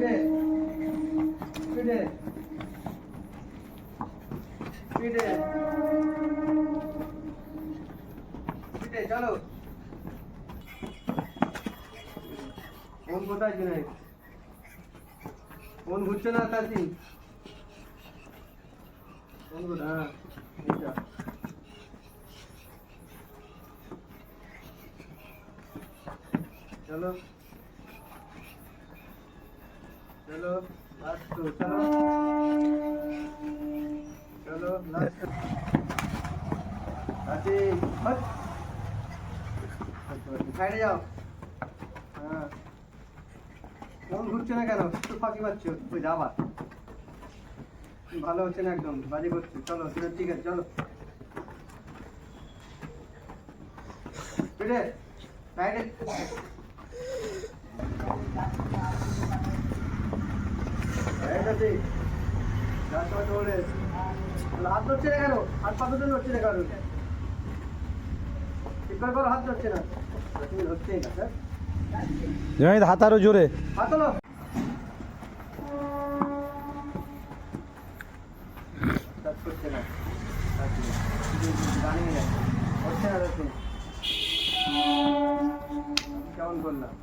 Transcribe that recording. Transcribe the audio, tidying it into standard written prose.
স্পিডে স্পিডে স্পিডে স্পিডে চলো। ফোন কোথায় জুনে? ফোন ঘুরছে না তাজি? ফোন ঘুর, হ্যাঁ এইটা চলো চলো লাস্ট চলো চলো লাস্ট তাজি হট সাইডে যাও। হ্যাঁ ফোন ঘুরছে না কেন? একটু ফাঁকি মারছো ওই যাবা, ভালো হচ্ছে না, একদম বাজে করছে। চলো ঠিক আছে চলো স্পিডে সাইডে সাইডে হাত ধরছে না কেন? হাত পা দুটো নড়ছে না কেন? ঠিক করে করো, হাত ধরছে না, তুমি ধরছেই না স্যার। জুনাইদ হাত আরো জোরে। হাত তোলো। কাজ করছে না, রানিং যাচ্ছে, হচ্ছে না, কেমন করলাম?